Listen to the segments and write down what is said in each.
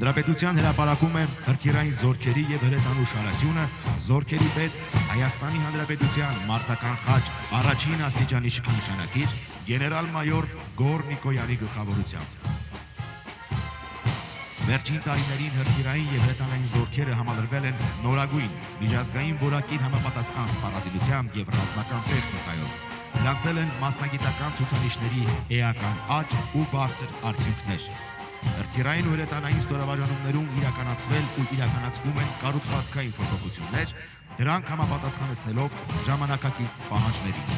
Հանրապետության հրապարակում է հրթիռային զորքերի եւ հրետանու շարասյունը, զորքերի պետ Հայաստանի Հանրապետության մարտական խաչ առաջին աստիճանի շքնշանակիչ գեներալ-մայոր Գոռ Նիկոյանի գլխավորությամբ։ Վերջին տարիներին հրթիռային եւ հրետանային զորքերը համալրվել են նորագույն միջազգային որակին համապատասխան սպառազինությամբ եւ ռազմական տեխնիկայով։ Գրանցել են մասնագիտական ցուցանիշների էական աճ ու բարձր արդյունքներ։ Հրթիռային ու հրետանային ստորաբաժանումներում իրականացվել ու իրականացվում են կառուցվածքային փոփոխություններ, դրանք համապատասխանեցնելով ժամանակակից պահանջներին։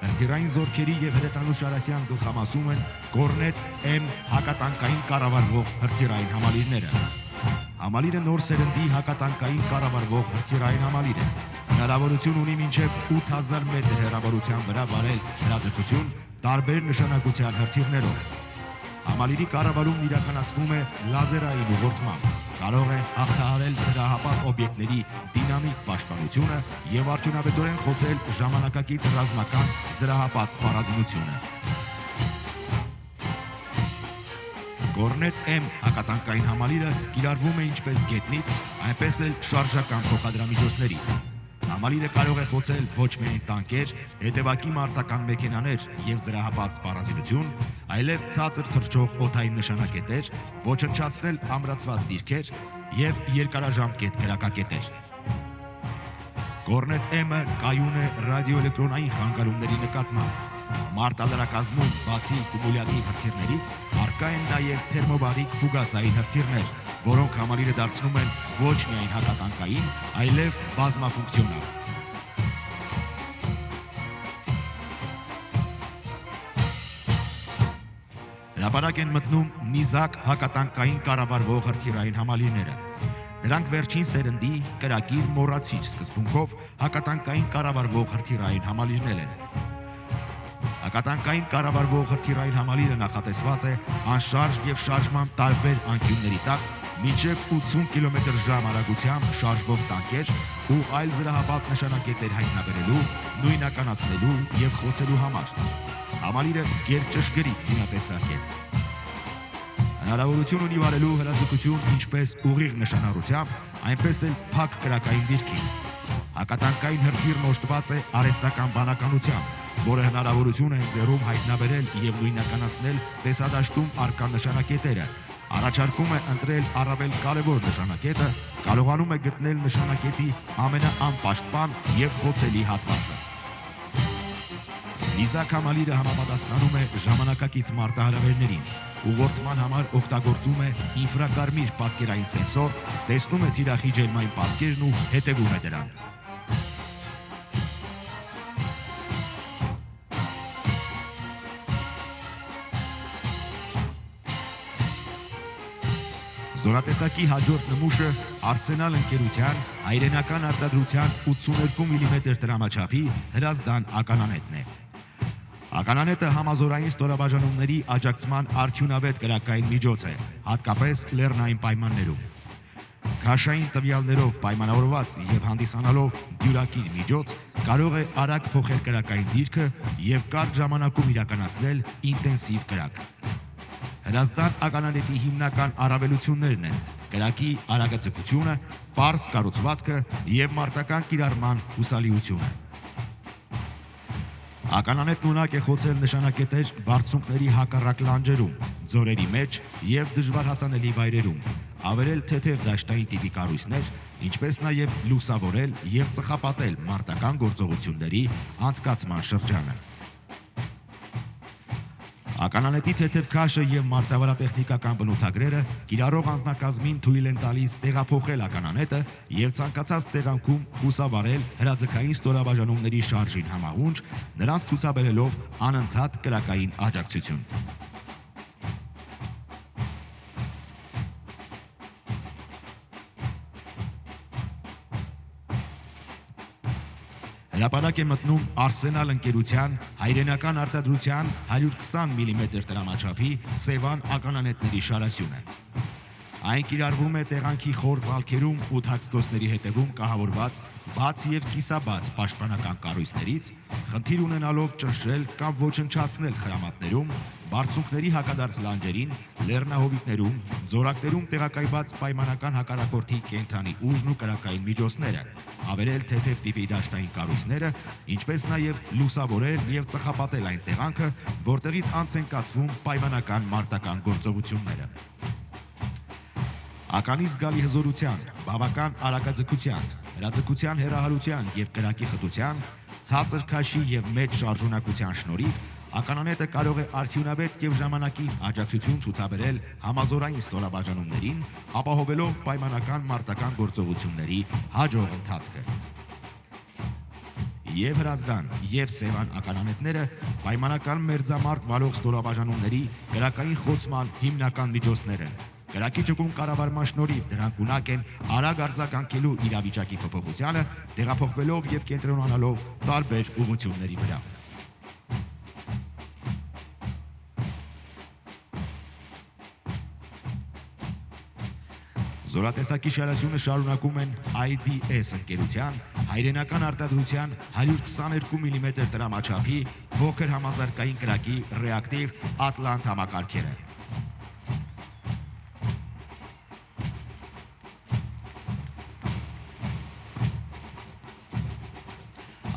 Հրթիռային զորքերի եւ հրետանու շարասյան գլխամասում են Կորնետ M հակատանկային կառավարվող հրթիռային համալիրները։ Համալիրը նոր սերնդի հակատանկային կառավարվող հրթիռային համալիր է։ Հնարավորություն ունի մինչև 8000 մետր հեռավորության վրա վարել հրաձգություն տարբեր նշանակության հրթիռներով։ Համալիրի կառավարումն իրականացվում է լազերային ուղղորդմամբ։ Կարող է հաղթահարել զրահապատ օբյեկտների դինամիկ պաշտպանությունը եւ արդյունավետորեն խոցել ժամանակակից ռազմական զրահապատ սպառազինությունը։ Կորնետ M հակատանկային համալիրը կիրառվում է ինչպես գետնից, այնպես էլ շարժական փոխադրամիջոցներից։ Համալիրը կարող է խոցել ոչ միայն տանկեր, հետևակի մարտական մեքենաներ եւ զրահապատ սպառազինություն, այլև ցածր թռչող օդային նշանակետեր, ոչնչացնել ամրացված դիրքեր եւ երկարաժամկետ գրակակետեր։ Կորնետ M-ը կայուն է ռադիոէլեկտրոնային խանգարումների նկատմամբ։ Մարտադրակազմում բացի կումուլյատիվ հրթիռներից առկա են նաև թերմոբարիկ ֆուգասային հրթիռներ, որոնք համալիրը դարձնում են ոչ միայն հակատանկային, այլև բազմաֆունկցիոնալ։ Հրապարակ են մտնում նիզակ հակատանկային կառավարվող հրթիռային համալիրները։ Դրանք վերջին սերնդի կրակիր մոռացիչ սկզբունքով հակատանկային կառավարվող հրթիռային համալիրներ են։ Հակատանկային կառավարվող հրթիռային համալիրը նախատեսված է անշարժ եւ շարժման տարբեր անկյունների տակ մինչև 80 կմ/ժ արագությամբ շարժվող տանկեր ու այլ զրահապատ նշանակետեր հայտնաբերելու, նույնականացնելու եւ խոցելու համար։ Համալիրը գերճշգրիտ զինատեսակ է։ Հնարավորություն ունի վարելու հրաձգություն ինչպես ուղիղ նշանառությամբ, այնպես էլ փակ կրակային դիրքին։ Հակատանկային հրթիռն օժտված է արհեստական բանականությամբ, որը հնարավորություն է ձեռում հայտնաբերել եւ նույնականացնել տեսադաշտում առկա նշանակետերը, առաջարկում է ընտրել առավել կարևոր նշանակետը, կարողանում է գտնել նշանակետի ամենաանպաշտպան եւ խոցելի հատվածը։ Նիզակ համալիրը համապատասխանում է ժամանակակից մարտահրավերներին, ուղղորդման համար օգտագործում է ինֆրակարմիր պատկերային սենսոր, տեսնում է թիրախի ջերմային պատկերն ու հետևում է դրան։ Զորատեսակի հաջորդ նմուշը Արսենալ ընկերության հայրենական արտադրության 82 մմ տրամաչափի հրազդան ականանետն է։ Ականանետը համազորային ստորաբաժանումների աջակցման արդյունավետ կրակային միջոց է, հատկապես լեռնային պայմաններում։ Քաշային տվյալներով պայմանավորված եւ հանդիսանալով դյուրակիր միջոց կարող է արագ փոխել կրակային դիրքը եւ կարճ ժամանակում իրականացնել ինտենսիվ կրակ։ Հրազդան ականանետի հիմնական առավելություններն են կրակի արագացկությունը, պարզ կառուցվածքը եւ մարտական կիրառման հուսալիությունը։ Ականանետն ունակ է խոցել նշանակետեր բարձունքների հակառակ լանջերում, ձորերի մեջ եւ դժվար հասանելի վայրերում, ավերել թեթև դաշտային տիպի կառույցներ, ինչպես նաեւ լուսավորել եւ ծխապատել մարտական գործողությունների անցկացման շրջանը։ Ականանետի թեթև քաշը եւ մարտավարատեխնիկական բնութագրերը կիրառող անձնակազմին թույլ են տալիս տեղափոխել ականանետը եւ ցանկացած տեղանքում խուսավարել հրաձգային ստորաբաժանումների շարժին համահունչ, նրանց ցուցաբերելով անընդհատ կրակային աջակցություն։ Հրապարակ է մտնում Արսենալ ընկերության հայրենական արտադրության 120 մմ տրամաչափի Սևան ականանետների շարասյունը։ Այն կիրառվում է տեղանքի խոր ծալքերում ու թաքստոսների հետևում կահավորված բաց եւ կիսաբաց պաշտպանական կառույցներից, խնդիր ունենալով ճնշել կամ ոչնչացնել խրամատներում, բարձունքների հակադարձ լանջերին, լեռնահովիտներում, ձորակներում տեղակայված պայմանական հակառակորդի կենդանի ուժն ու կրակային միջոցները, ավերել թեթև տիպի դաշտային կառույցները, ինչպես նաև լուսավորել եւ ծխապատել այն տեղանքը, որտեղից անց են կացվում պայմանական մարտական գործողությունները։ Ականի զգալի հզորության, բավական արագաձգության, հրաձգության հեռահարության եւ կրակի խտության, ցածր քաշի եւ մեծ շարժունակության շնորհիվ ականանետը կարող է արդյունավետ եւ ժամանակին աջակցություն ցուցաբերել համազորային ստորաբաժանումներին, ապահովելով պայմանական մարտական գործողությունների հաջող ընթացքը։ Եվ Հրազդան, եւ Սևան ականանետները պայմանական մերձամարտ վարող ստորաբաժանումների կրակային խոցման հիմնական միջոցներ են։ Կրակի ճկուն կառավարման շնորհիվ դրանք ունակ են արագ արձագանքելու իրավիճակի փոփոխությանը, տեղափոխվելով եւ կենտրոնանալով տարբեր ուղղությունների վրա։ Զորատեսակի շարասյունը շարունակում են IDS ընկերության հայրենական արտադրության 122 մմ տրամաչափի փոքր համազարգային կրակի ռեակտիվ Ատլանտ համակարգերը։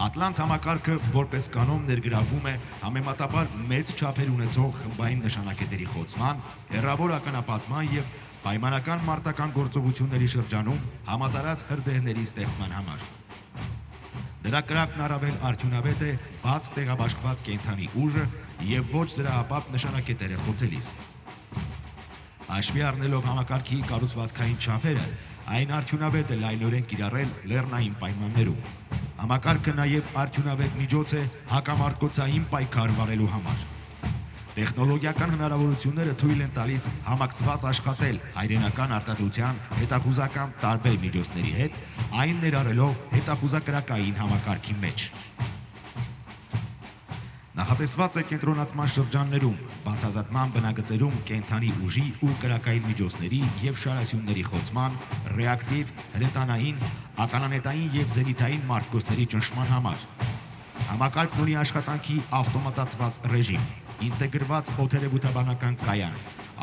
Ատլանտ համակարգը որպես կանոն ներգրավում է համեմատաբար մեծ չափեր ունեցող խմբային նշանակետերի խոցման, հեռավոր ականապատման եւ պայմանական մարտական գործողությունների շրջանում համատարած հրդեհների ստեղծման համար։ Դրա կրակն առավել արդյունավետ է բաց տեղաբաշխված կենդանի ուժը եւ ոչ զրահապատ նշանակետերը խոցելիս։ Հաշվի առնելով համակարգի կառուցվածքային չափերը, այն արդյունավետ է լայնորեն կիրառել լեռնային պայմաններում։ Համակարգը նաև արդյունավետ միջոց է հակամարտկոցային պայքար վարելու համար։ Տեխնոլոգիական հնարավորությունները թույլ են տալիս համակցված աշխատել հայրենական արտադրության հետախուզական տարբեր միջոցների հետ, այն ներառելով հետախուզակրակային համակարգի մեջ։ Նախատեսված է կենտրոնացման շրջաններում, բացազատման բնագծերում կենդանի ուժի ու կրակային միջոցների եւ շարասյունների խոցման, ռեակտիվ, հրետանային, ականանետային եւ զենիթային մարտկոցների ճնշման համար։ Համակարգն ունի աշխատանքի ավտոմատացված ռեժիմ, ինտեգրված օդերևութաբանական կայան,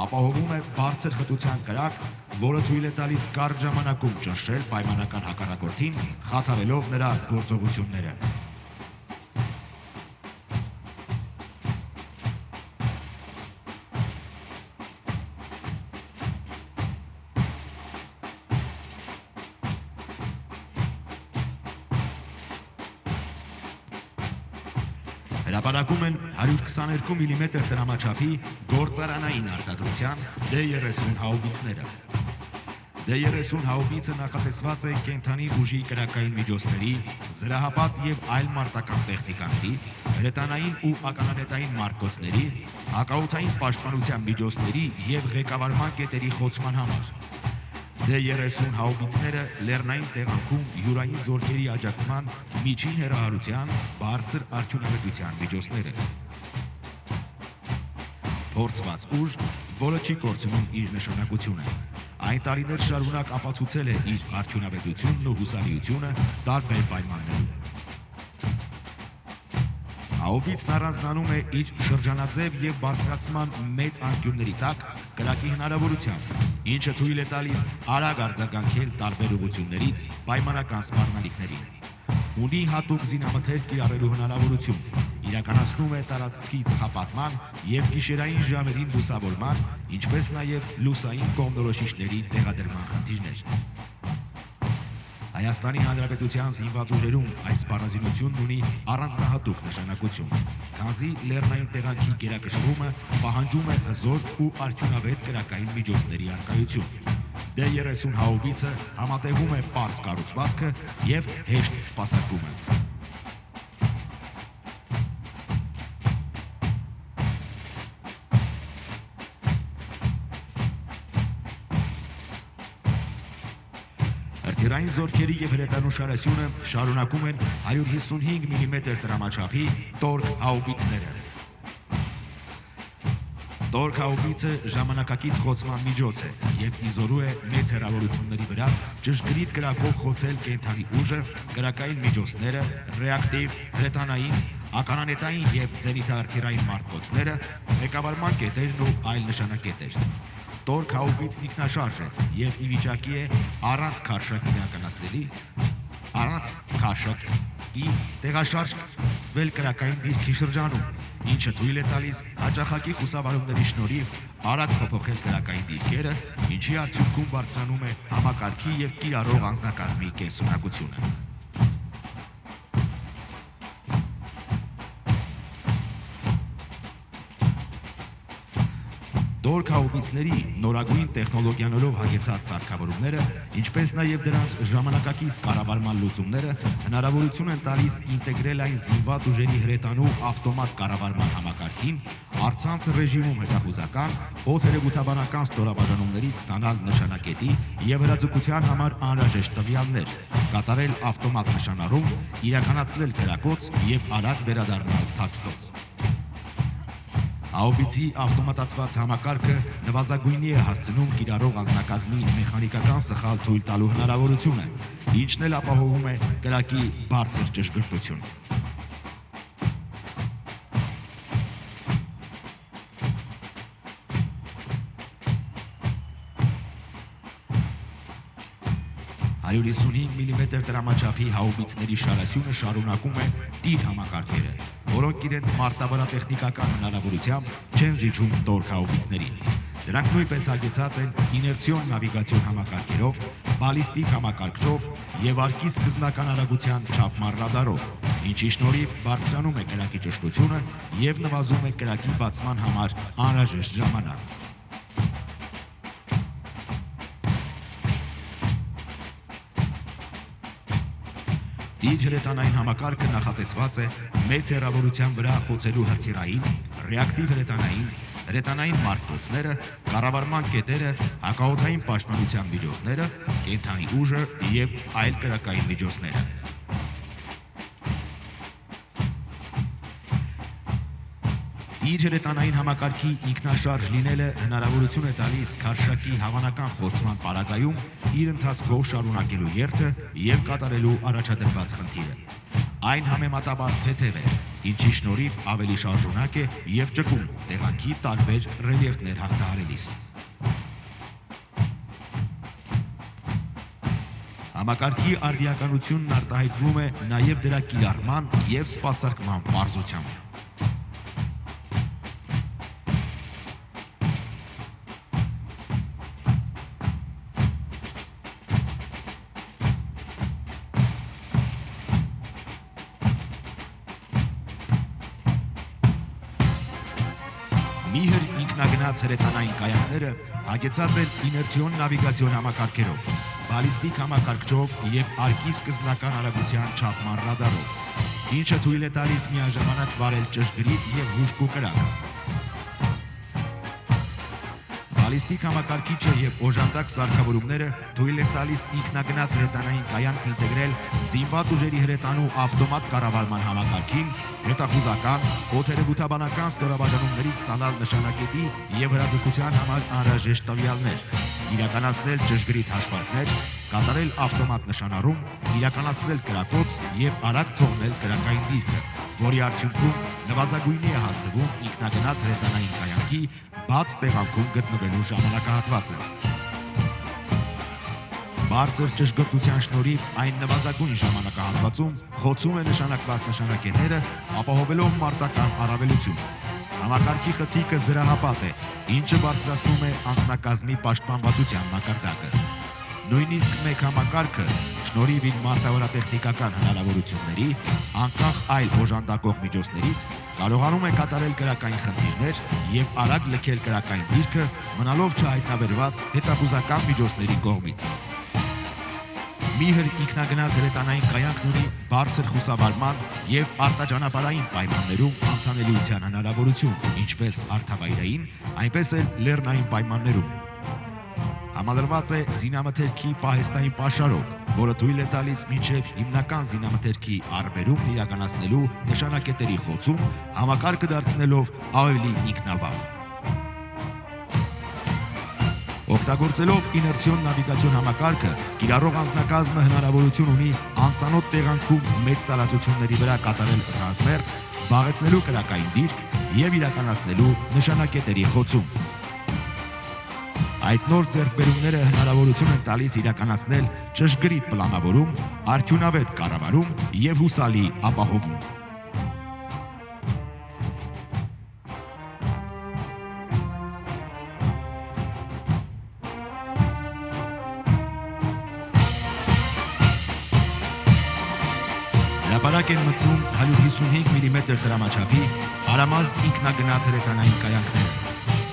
ապահովում է բարձր խտության կրակ, որը թույլ է տալիս կարճ ժամանակում ճնշել պայմանական հակառակորդին, խաթարելով նրա գործողությունները։ Հրապարակում են 122 մմ տրամաչափի գործարանային արտադրության D30 հաուբիցները։ D30 հաուբիցը նախատեսված է կենդանի ուժի կրակային միջոցների, զրահապատ եւ այլ մարտական տեխնիկաների, հրետանային ու ականանետային մարտկոցների, հակաօդային պաշտպանության միջոցների եւ ղեկավարման կետերի խոցման համար։ D30 հաուբիցները լեռնային տեղանքում յուրային զորքերի աջակցման միջին հեռահարության, բարձր արդյունավետության միջոցներ են։ Փորձված ուժ, որը չի կորցնում իր նշանակությունը։ Այն տարիներ շարունակ ապացուցել է իր արդյունավետությունն ու հուսալիությունը տարբեր պայմաններում։ Հաուբիցն առանձնանում է իր շրջանաձև եւ բարձրացման մեծ անկյունների տակ կրակի հնարավորությամբ, ինչը թույլ է տալիս արագ արձագանքել տարբեր ուղղություններից պայմանական սպառնալիքներին։ Ունի հատուկ զինամթերք կիրառելու հնարավորություն, իրականացնում է տարածքի ծխապատման եւ գիշերային ժամերին լուսավորման, ինչպես նաեւ լուսային կողմնորոշիչների տեղադրման խնդիրներ։ Հայաստանի Հանրապետության զինված ուժերում այս սպառազինությունն ունի առանձնահատուկ նշանակություն, քանզի լեռնային տեղանքի գերակշռումը պահանջում է հզոր ու արդյունավետ կրակային միջոցների առկայություն։ D30 հաուբիցը համատեղում է պարզ կառուցվածքը եւ հեշտ սպասարկումը։ Հրթիռային զորքերի եւ հրետանու շարասյունը շարունակում են 155 մմ տրամաչափի տորկ հաուբիցները։ Տորք հաուբիցը ժամանակակից խոցման միջոց է եւ իզորու է մեծ հեռավորությունների վրա ճշգրիտ կրակով խոցել կենթանի ուժը, կրակային միջոցները, ռեակտիվ, հրետանային, ականանետային եւ զենիթաարթիրային մարտկոցները, ղեկավարման կետերն ու այլ նշանակետեր։ Տորք հաուբիցն ինքնաշարժ է եւ ի վիճակի է առանց քարշակի տեղաշարժ վել կրակային դիրքի շրջանում, ինչը թույլ է տալիս հաճախակի խուսավարումների շնորհիվ արագ փոփոխել կրակային դիրքերը, ինչի արդյունքում բարձրանում է համակարգի եւ կիրառող անձնակազմի կենսունակությունը։ Տորք հաուբիցների նորագույն տեխնոլոգիաներով հագեցած սարքավորումները, ինչպես նաև դրանց ժամանակակից կառավարման լուծումները հնարավորություն են տալիս ինտեգրել այն զինված ուժերի հրետանու ավտոմատ կառավարման համակարգին, առցանց ռեժիմում հետախուզական, օդերևութաբանական ստորաբաժանումներից ստանալ նշանակետի եւ հրաձգության համար անհրաժեշտ տվյալներ, կատարել ավտոմատ նշանառում, իրականացնել կրակոց եւ արագ վերադառնալ թաքստոց։ Հաուբիցի ավտոմատացված համակարգը նվազագույնի է հասցնում կիրառող անձնակազմի մեխանիկական սխալ թույլ տալու հնարավորությունը, ինչն էլ ապահովում է կրակի բարձր ճշգրտություն։ «155 մմ տրամաչափի հաուբիցների շարասյունը շարունակում է տիր համակարգերը, որոնք իրենց մարտավարատեխնիկական հնարավորությամբ չեն զիջում տորք հաուբիցներին։ Դրանք նույնպես հագեցած են իներցիոն նավիգացիոն համակարգերով, բալիստիկ համակարգչով եւ արկի սկզբնական արագության չափման ռադարով, ինչի շնորհիվ բարձրանում է կրակի ճշտությունը եւ նվազում է կրակի բացման համար անհրաժեշտ ժամանակ։ Տիր հրետանային համակարգը նախատեսված է մեծ հեռավորության վրա խոցելու հրթիռային, ռեակտիվ հրետանային մարտկոցները, կառավարման կետերը, հակաօդային պաշտպանության միջոցները, կենթանի ուժը եւ այլ կրակային միջոցները։ Տիր հրետանային համակարգի ինքնաշարժ լինելը հնարավորություն է տալիս քարշակի հավանական խոցման պարագայում իր ընթացքով շարունակելու երթը եւ կատարելու առաջադրված խնդիրը։ Այն համեմատաբար թեթև է, ինչի շնորհիվ ավելի շարժունակ է եւ ճկուն տեղանքի տարբեր ռելիեֆներ հաղթահարելիս։ Համակարգի արդիականությունն արտահայտվում է նաեւ դրա կիրառման եւ սպասարկման պարզությամբ։ Միհր ինքնագնաց հրետանային կայանքները հագեցած են իներցիոն նավիգացիոն համակարգերով, բալիստիկ համակարգչով եւ արկի սկզբնական արագության չափման ռադարով, ինչը թույլ է տալիս միաժամանակ վարել ճշգրիտ եւ հուժկու կրակ։ Բալիստիկ համակարգիչը եւ օժանդակ սարքավորումները թույլ են տալիս ինքնագնաց հրետանային կայանք ինտեգրել զինված ուժերի հրետանու ավտոմատ կառավարման համակարգին, հետախուզական, օդերևութաբանական ստորաբաժանումներից ստանալ նշանակետի եւ հրաձգության համար անհրաժեշտ տվյալներ, իրականացնել ճշգրիտ հաշվարկներ, կատարել ավտոմատ նշանառում, իրականացնել կրակոց եւ արագ թողնել կրակային դիրքը, որի արդյունքում նվազագույնի է հասցվում ինքնագնաց հրետանային կայանքի բաց տեղանքում գտնվելու ժամանակահատվածը։ Բարձր ճշգրտության շնորհիվ այն նվազագույն ժամանակահատվածում խոցում է նշանակված նշանակետերը, ապահովելով մարտական առավելություն։ Համակարգի խցիկը զրահապատ է, ինչը բարձրացնում է անձնակազմի պաշտպանվածության մակարդակը։ Նույնիսկ մեկ համակարգը, շնորհիվ իր մարտավարատեխնիկական հնարավորությունների, անկախ այլ օժանդակող միջոցներից, կարողանում է կատարել կրակային խնդիրներ եւ արագ լքել կրակային դիրքը, մնալով չհայտնաբերված հետախուզական միջոցների կողմից։ Միհր ինքնագնաց հրետանային կայանքն ունի բարձր խուսավարման եւ արտաճանապարհային պայմաններում անցանելիության հնարավորություն, ինչպես հարթավայրային, այնպես էլ լեռնային պայմաններում։ Համալրված է զինամթերքի պահեստային պաշարով, որը թույլ է տալիս մինչև հիմնական զինամթերքի առբերումն իրականացնելու նշանակետերի խոցում, համակարգը դարձնելով ավելի ինքնավար։ Օգտագործելով իներցիոն նավիգացիոն համակարգը, կիրառող անձնակազմը հնարավորություն ունի անծանոթ տեղանքում մեծ տարածությունների վրա կատարել ռազմերթ, զբաղեցնելու կրակային դիրք եւ իրականացնելու նշանակետերի խոցում։ Այդ նոր ձեռքբերումները հնարավորություն են տալիս իրականացնել ճշգրիտ պլանավորում, արդյունավետ կառավարում եւ հուսալի ապահովում։ Հրապարակ են մտնում 155 մմ դրամաչափի արամազդ ինքնագնաց հրետանային կայանքները։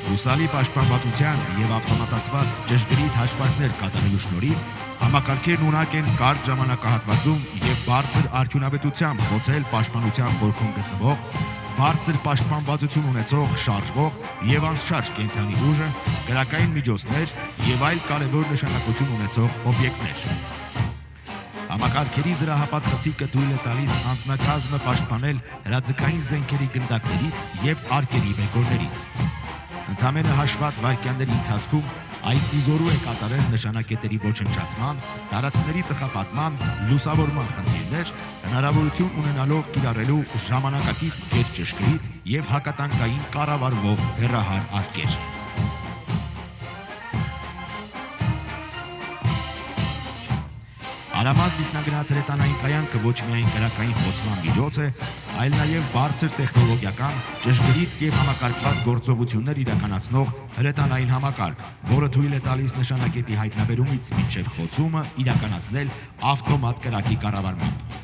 Հուսալի պաշտպանվածության եւ ավտոմատացված ճշգրիտ հաշվարկներ կատարելու շնորհիվ համակարգերն ունակ են կարճ ժամանակահատվածում եւ բարձր արդյունավետությամբ խոցել պաշտպանության խորքում գտնվող, բարձր պաշտպանվածություն ունեցող, շարժվող եւ անշարժ կենդանի ուժը, կրակային միջոցներ եւ այլ կարևոր նշանակություն ունեցող օբյեկտներ։ Համակարգերի զրահապատ խցիկը թույլ է տալիս անձնակազմը պաշտպանել հրաձգային զենքերի գնդակներից եւ արկերի բեկորներից։ Ընդամենը հաշված վայրկյանների ընթացքում այդ իզորու է կատարել նշանակետերի ոչնչացման, տարածքների ծխապատման, լուսավորման խնդիրներ, հնարավորություն ունենալով կիրառելու ժամանակակից գերճշգրիտ եւ հակատանկային կառավարվող հեռահար արկեր։ Արամազդ ինքնագնաց հրետանային կայանքը ոչ միայն կրակային խոցման միջոց է, այլ նաև բարձր տեխնոլոգիական, ճշգրիտ եւ համակարգված գործողություններ իրականացնող հրետանային համակարգ, որը թույլ է տալիս նշանակետի հայտնաբերումից մինչև խոցումը իրականացնել ավտոմատ կրակի կառավարմամբ։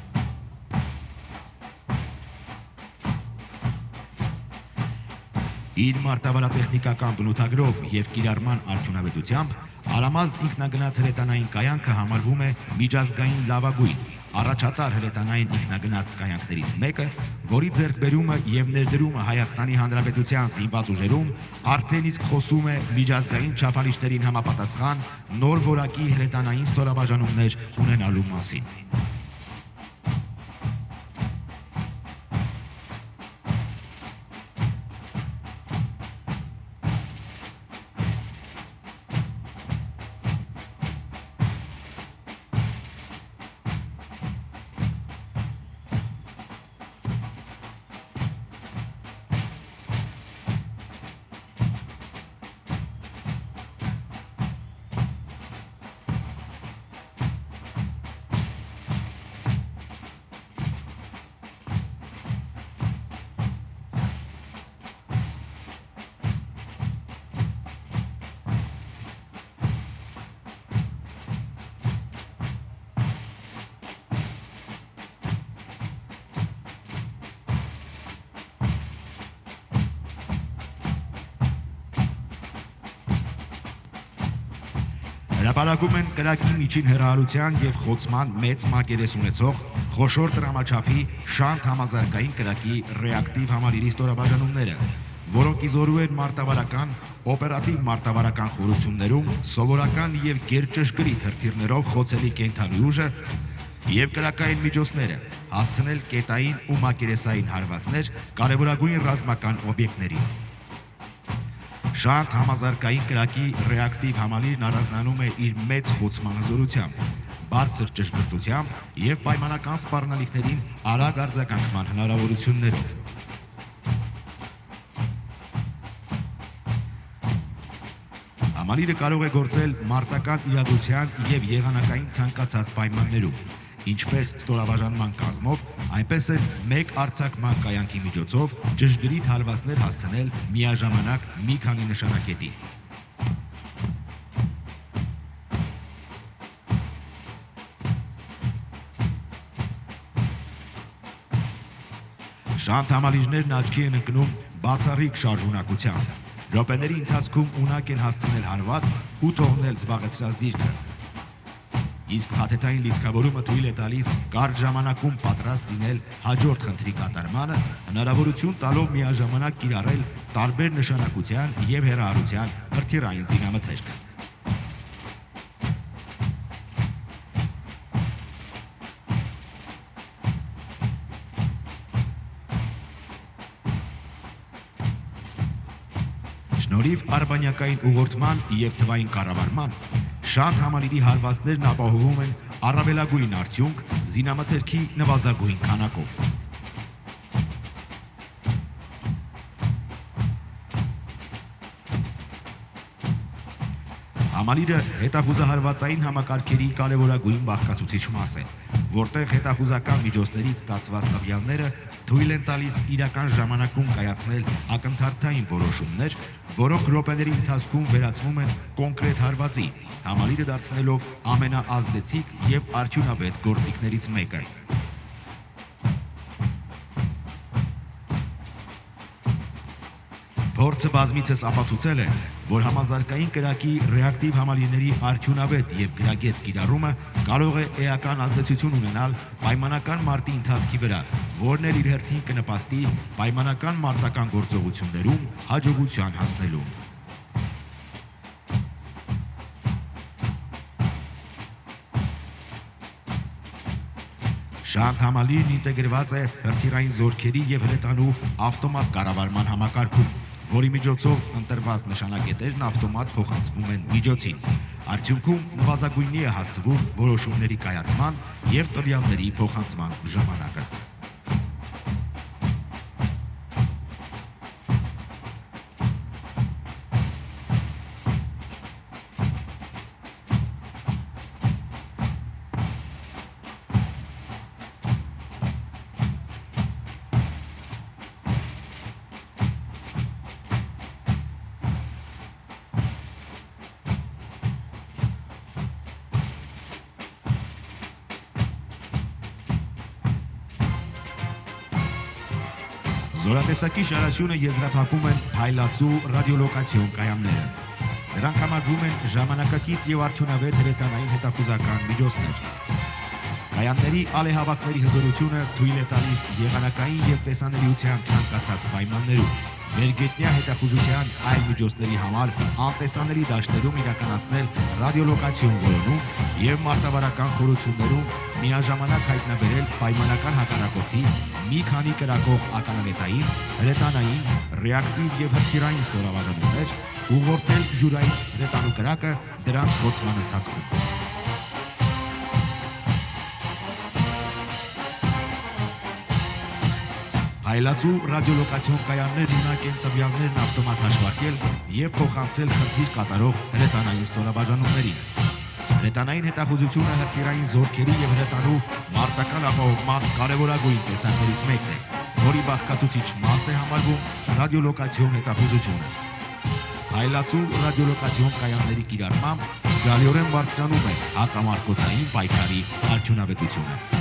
Իր մարտավարատեխնիկական բնութագրով եւ կիրառման արդյունավետությամբ Արամազդ ինքնագնաց հրետանային կայանքը համարվում է միջազգային լավագույն, առաջատար հրետանային ինքնագնաց կայանքներից մեկը, որի ձեռքբերումը եւ ներդրումը Հայաստանի Հանրապետության զինված ուժերում արդեն իսկ խոսում է միջազգային չափանիշներին համապատասխան նոր որակի հրետանային ստորաբաժանումներ ունենալու մասին։ Հրապարակում են կրակի միջին հեռահարության եւ խոցման մեծ մակերես ունեցող խոշոր տրամաչափի շանթ համազարգային կրակի ռեակտիվ համալիրի ստորաբաժանումները, որոնք իզորու են մարտավարական, օպերատիվ մարտավարական խորություններում սովորական եւ գերճշգրիտ հրթիռներով խոցելի կենդանի ուժը եւ կրակային միջոցները, հասցնել կետային ու մակերեսային հարվածներ կարևորագույն ռազմական օբյեկտներին։ Շանթ համազարգային կրակի ռեակտիվ համալիրն առանձնանում է իր մեծ խոցման հզորությամբ, բարձր ճշգրտությամբ եւ պայմանական սպառնալիքներին արագ արձագանքման հնարավորություններով։ Համալիրը կարող է գործել մարտական իրադրության եւ եղանակային ցանկացած պայմաններում, ինչպես ստորաբաժանման կազմով, այնպես էլ մեկ արձակման կայանքի միջոցով ճշգրիտ հարվածներ հասցնել միաժամանակ մի քանի նշանակետի։ Շանթ համալիրներն աչքի են ընկնում բացառիկ շարժունակությամբ։ Րոպեների ընթացքում ունակ են հասցնել հարված ու թողնել զբաղեցրած դիրքը։ Իսկ փաթեթային լիցքավորումը թույլ է տալիս կարճ ժամանակում պատրաստ լինել հաջորդ խնդրի կատարմանը, հնարավորություն տալով միաժամանակ կիրառել տարբեր նշանակության եւ հեռահարության հրթիռային զինամթերք։ Շնորհիվ արբանյակային ուղղորդման եւ թվային կառավարման շանթ համալիրի հարվածներն ապահովում են առավելագույն արդյունք զինամթերքի նվազագույն քանակով։ Համալիրը հետախուզահարվածային համակարգերի կարևորագույն բաղկացուցիչ մաս է, որտեղ հետախուզական միջոցներից ստացված տվյալները թույլ են տալիս իրական ժամանակում կայացնել ակնթարթային որոշումներ, որոնք րոպեների ընթացքում վերածվում են կոնկրետ հարվածի, համալիրը դարձնելով ամենաազդեցիկ եւ արդյունավետ գործիքներից մեկը։ Փորձը բազմիցս ապացուցել է, որ համազարգային կրակի ռեակտիվ համալիրների արդյունավետ եւ գրագետ կիրառումը կարող է էական ազդեցություն ունենալ պայմանական մարտի ընթացքի վրա, որն էլ իր հերթին կնպաստի պայմանական մարտական գործողություններում հաջողության հասնելուն։ Շանթ համալիրն ինտեգրված է հրթիռային զորքերի եւ հրետանու ավտոմատ կառավարման համակարգում, որի միջոցով ընտրված նշանակետերն ավտոմատ փոխանցվում են միջոցին։ Արդյունքում նվազագույնի է հասցվում որոշումների կայացման եւ տվյալների փոխանցման ժամանակը։ Զորատեսակի շարաշյունը եզրափակում են փայլածու ռադիոլոկացիոն կայանները։ Նրանք համարվում են ժամանակակից եւ արդյունավետ հրետանային հետախուզական միջոցներ։ Կայանների ալեհավաքների հզորությունը թույլ է տալիս եղանակային եւ տեսանելիության ցանկացած պայմաններում վերգետնյա հետախուզության այլ միջոցների համար անտեսանելի դաշտերում իրականացնել ռադիոլոկացիոն որոնում եւ մարտավարական խորություններում միաժամանակ հայտնաբերել պայմանական հակառակորդի մի քանի կրակող ականանետային, հրետանային, ռեակտիվ եւ հրթիռային ստորաբաժանումներ, ուղղորդել յուրային հրետանու կրակը դրանց խոցման ընթացքում։ Փայլածու ռադիոլոկացիոն կայաններն ունակ են տվյալներն ավտոմատ հաշվարկել եւ փոխանցել խնդիր կատարող հրետանային ստորաբաժանումներին։ Հրետանային հետախուզությունը հրթիռային զորքերի եւ հրետանու մարտական ապահովման կարևորագույն տեսակներից մեկն է, որի բաղկացուցիչ մաս է համարվում ռադիոլոկացիոն հետախուզությունը։ Փայլածու ռադիոլոկացիոն կայանների կիրառմամբ զգալիորեն բարձրանում է հակամարտկոցային պայքարի արդյունավետությունը։